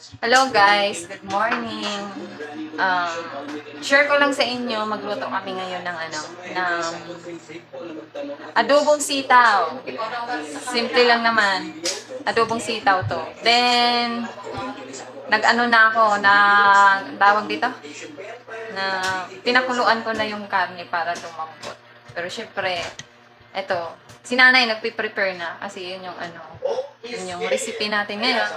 Hello guys, good morning. Share ko lang sa inyo, magluto kami ngayon ng adobong sitaw. Simple lang naman. Adobong sitaw to. Then nag-ano na ako, na tawag dito, na pinakuluan ko na yung karne para lumambot. Pero syempre, eto, si nanay nagpe-prepare na kasi yun yung recipe natin ngayon.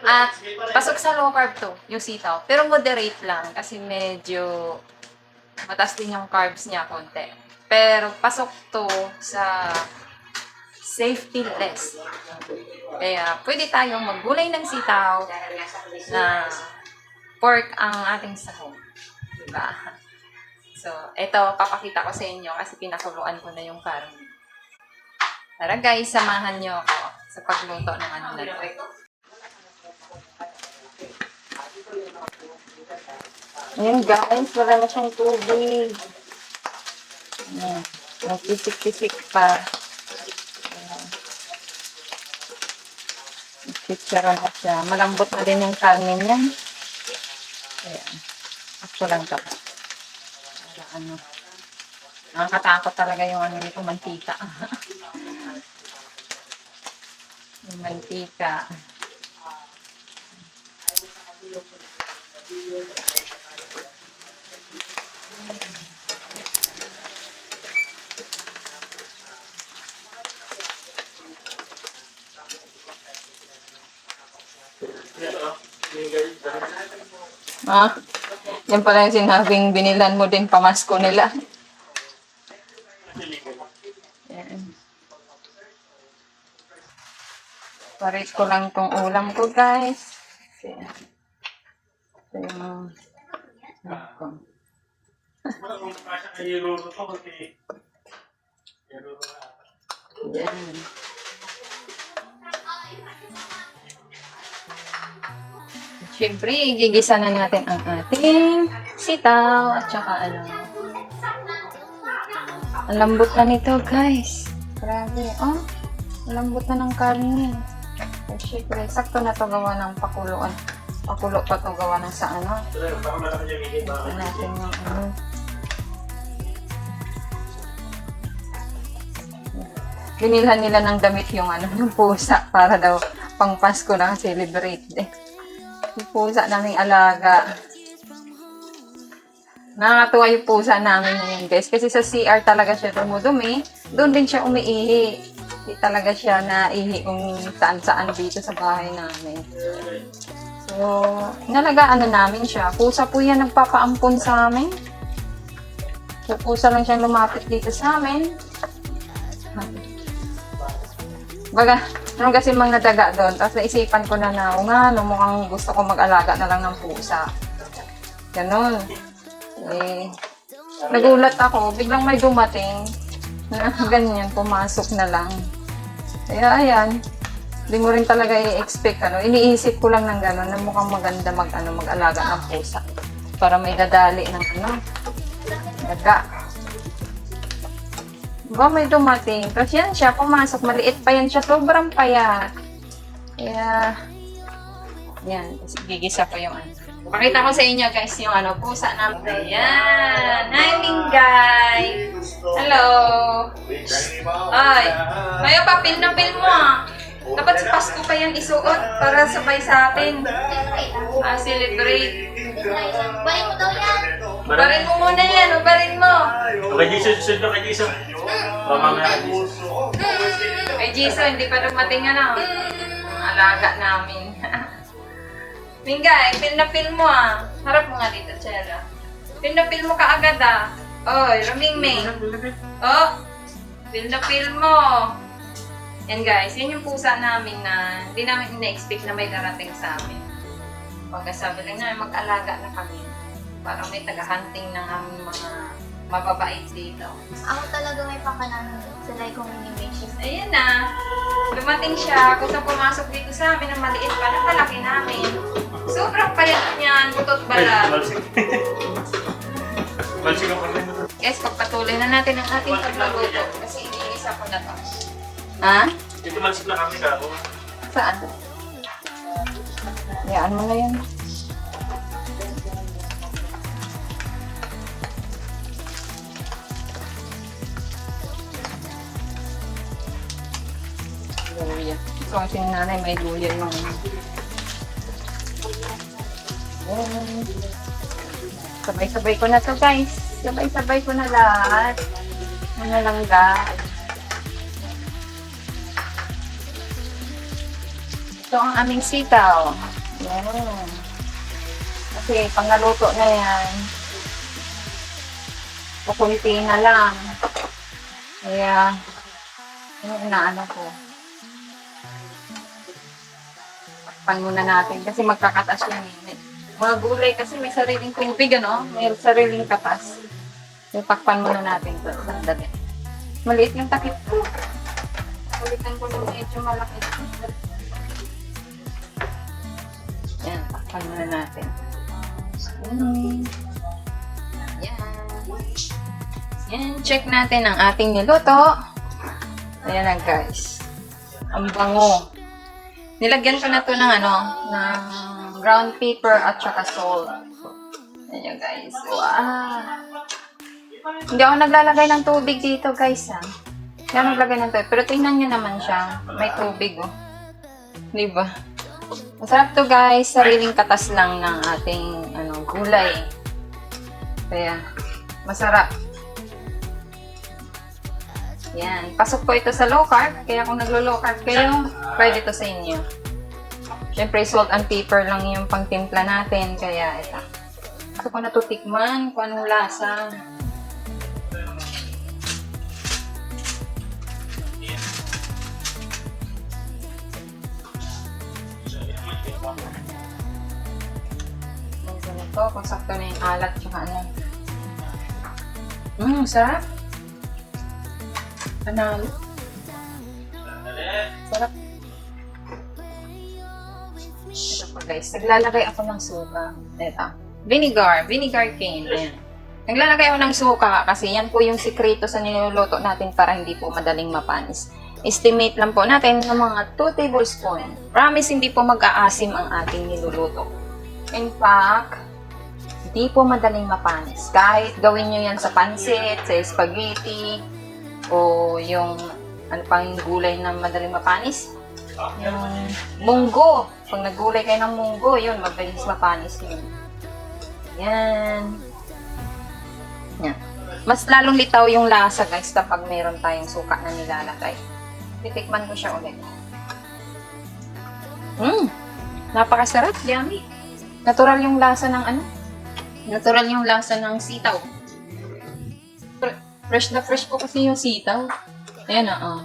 At pasok sa low carb to, yung sitaw. Pero moderate lang kasi medyo mataas din yung carbs niya konti. Pero pasok to sa safety list. Kaya pwede tayong maggulay ng sitaw na pork ang ating sahog. Diba? So, ito, papakita ko sa inyo kasi pinakuluan ko na yung karne. Tara guys, samahan nyo ako sa pagluto ng na to. Ayan guys, wala na siyang tubig. Ayan, nagpisik-pisik pa. Chicharon na siya. Malambot na din yung karne niya. Ayan. Ako lang ito. Nakakatakot talaga yung nito, mantika. Yung mantika. Yan pala yung sinabing binilan mo din pamasko nila. Yan. Parit ko lang tong ulam ko, guys. Yan. Yan. Siyempre, gigisa na natin ang ating sitaw at saka ang lambot na nito, guys. Grabe, oh. Ang lambot na ng karne. So, siyempre, sakto na to gawa ng pakuluan. Pakulo pa to gawa ng sa Ito natin yung Binilhan nila ng damit yung yung pusa para daw pang Pasko na celebrate eh. Yung pusa naming alaga. Nakakatuwa yung pusa namin ngayon, guys. Kasi sa CR talaga siya dumudumi. Doon din siya umiihi. Hindi talaga siya naihi kung saan-saan dito sa bahay namin. So, nalagaan na namin siya. Pusa po yan nagpapaampon sa amin. So, pusa lang siyang lumapit dito sa amin. Baga, ano kasi mga daga doon. Tapos naisipan ko na mukhang gusto ko mag-alaga na lang ng pusa. Ganon. Nagulat ako. Biglang may dumating na ganyan, pumasok na lang. Kaya ayan, hindi mo rin talaga i-expect. Iniisip ko lang ng ganon na mukhang maganda mag-alaga ng pusa. Para may dadali ng daga. Diba, may dumating. Tapos yan siya, pumasok. Maliit pa yan siya. Sobrang payat. Kaya, yan. Gigisa ko yung Pakita ko sa inyo, guys, yung pusa namin. Yan. Hi, Mingay. Hello. Ay. Mayo pa, pin na pin mo. Dapat sa Pasko pa yan isuot para sabay sa atin. Celebrate. Barin mo daw yan. Barin mo muna yan. Barin mo. Kay Jesus, susunod ka kay Jesus. Mamamaya kay Jesus. Kay Jesus, hindi pa dumating ang alaga namin. Mingay, pin na pin mo Harap mo nga dito, Chela. Pin na pin mo ka agad Oy, Ramingming. Oh, pin na pin mo. Yan guys, yan yung pusa namin na hindi namin ina-expect na may darating sa amin. Pagkasabi lang namin, mag-alaga na kami. Para may taga-hunting ng aming mga mababait dito. Ako talaga may pakanan sa like kong mini-wishes. Ayan na. Dumating siya. Kung saan pumasok dito sa amin, ang maliit pa na palaki namin. Sobrang payat niyan. Butot bala. Balsig ang pagkain mo. Guys, pagpatuloy na natin ang ating paglaluto. Kasi iniisa ko na to. Ha? Ito balsig na kami ka. Saan? Hayaan mo na yan. Luya. Ito ang sinanay, may luya yung sabay-sabay ko na to guys. Sabay-sabay ko na lahat. Ano lang guys. Ito ang aming sitaw. Yan. Kasi pag naluto na yan, kukunti na lang. Kaya, yung inaano ko. Takpan muna natin kasi magkakatas yun eh. Mga gulay kasi may sariling tubig, ano? May sariling katas. So, takpan muna natin ito. Sandali. Maliit yung takip ko. Ulitan ko na medyo malaki. Yan, takpan muna natin. Yan. Yan, check natin ang ating niluto. Ayan na guys. Ang bango. Nilagyan ko na to ng ano, ng ground pepper at saka salt. Ayan guys. Wow. Hindi ako naglalagay ng tubig dito guys ha. Hindi ako naglagay ng tubig. Pero tingnan nyo naman siya. May tubig oh. Diba? Masarap to guys. Sariling katas lang ng ating ano, gulay. Kaya, masarap. Yan. Pasok ko ito sa low carb. Kaya kung naglo-low carb kayo, pwede to sa inyo. Siyempre, salt and pepper lang yung pangtimpla natin. Kaya, ito. Gusto ko na to tikman kung anong lasa. Ito, kung sakto na yung alat tsaka ano. Sarap. Panalo. Sarap. Ito po guys, naglalagay ako ng suka. Ito. Vinegar cane. Ayan. Naglalagay ako ng suka kasi yan po yung sikreto sa niluluto natin para hindi po madaling mapanis. Estimate lang po natin ng mga 2 tablespoon. Promise hindi po mag-aasim ang ating niluluto. In fact, hindi po madaling mapanis. Kahit gawin nyo yan sa pansit, sa spaghetti, o yung ano pang gulay na madaling mapanis. Yung munggo. Pag naggulay kayo ng munggo, yun, madaling mapanis yun. Yan. Yan. Mas lalong litaw yung lasa guys kapag meron tayong suka na nilalagay. Titikman ko siya ulit. Napakasarap. Yummy. Natural yung lasa ng ano? Natural yung lasa ng sitaw. Fresh na fresh po kasi yung sitaw. Ayan na,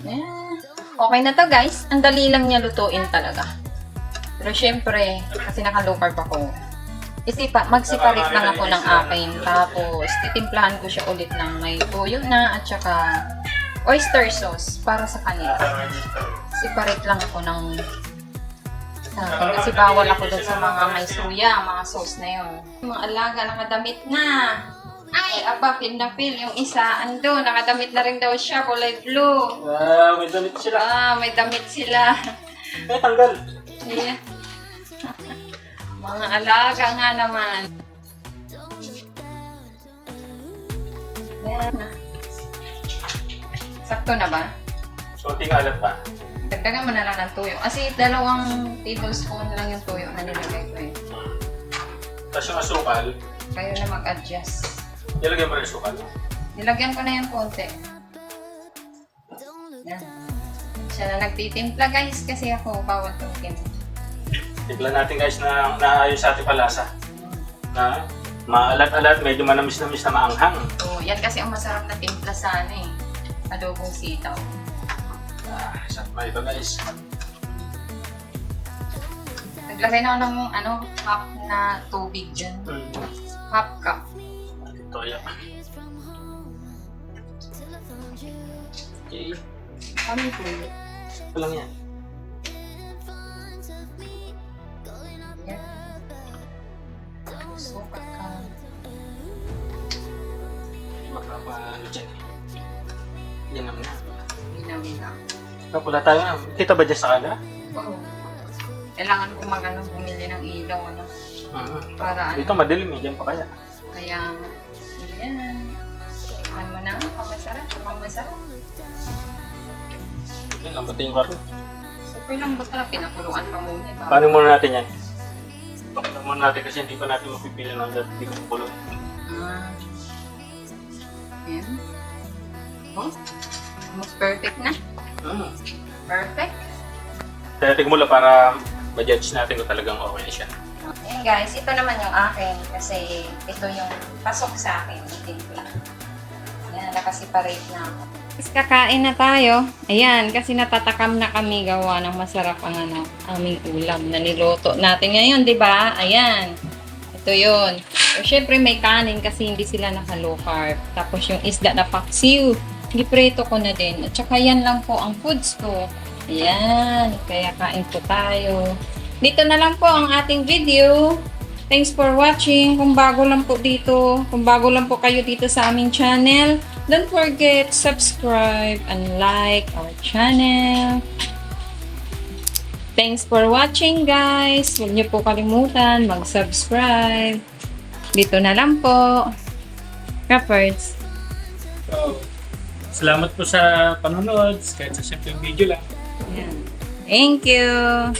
Ayan. Okay na to guys. Ang dali lang niya lutuin talaga. Pero syempre, kasi naka-low carb ako, mag-separate lang ako ng akin. Tapos, titimplahan ko siya ulit ng may toyo na at saka oyster sauce para sa kanila. Separate lang ako ng sa akin. Kasi bawal ako doon sa mga may suya, mga sauce na yun. Mga alaga, nakadamit na. Ay, aba, feel na feel. Yung isa, ando, nakadamit na rin daw siya, kulay blue. May damit sila. May damit sila. Tanggal. Yeah. Mga alaga nga naman. Yan na. Sakto na ba? Kunting alat pa. Dagdagan mo na lang ng tuyo. Kasi 2 tablespoon lang yung tuyo na nilagay ko eh. Tapos yung asukal, Kayo na mag-adjust. nilagyan mo rin asukal. Nilagyan ko na yung konti. Yan. Siya na nagtitimpla guys kasi ako bawal tukin. Tignan natin guys na naayos sa ating palasa. Na maalat-alat, medyo manamis-namis na maanghang. So, yan kasi ang masarap na timpla sa ano eh. Adobong sitaw. Sarap na ito guys. Naglagay na ako ng half na tubig dyan. Half cup. Ito yan. Okay. Ano yung tubig? Ito lang yan. Yan. Sukat ka. Magkapa dyan eh. Yan naman na. Ginawin na. Wala tayo na. Kita ba dyan sa kaga? Oo. Kailangan ko bumili ng ilaw, ano? Para ano? Dito madilim eh, dyan pa kaya. Kaya, yan. Tikman mo na, pamasarap, pamasarap. Yan, lambatin ko rin. Super lang ba talaga, pinakuluan pa muna. Paano muna natin yan? Pakita muna natin kasi hindi pa natin mapipili ng hindi ko kulot. Yan. Oh, almost perfect na. Perfect. Kaya tigmula para ma-judge natin kung talagang okay na siya. Ayan guys, ito naman yung akin kasi ito yung pasok sa akin. Timpla. Ayan, nakaseparate na ako. Tapos kakain na tayo. Ayan, kasi natatakam na kami gawa ng masarap ang aming ulam na niluto natin ngayon, di ba? Ayan. Ito yun. So, syempre may kanin kasi hindi sila naka-low carb. Tapos yung isda na paksiw, gipreto ko na din. At saka yan lang po ang foods ko. Ayan, kaya kain po tayo. Dito na lang po ang ating video. Thanks for watching. Kung bago lang po kayo dito sa aming channel, don't forget subscribe and like our channel. Thanks for watching guys. Huwag niyo po kalimutan mag-subscribe. Dito na lang po. Kapers. So, salamat po sa panonood. Kahit sa simpleng video lang. Thank you.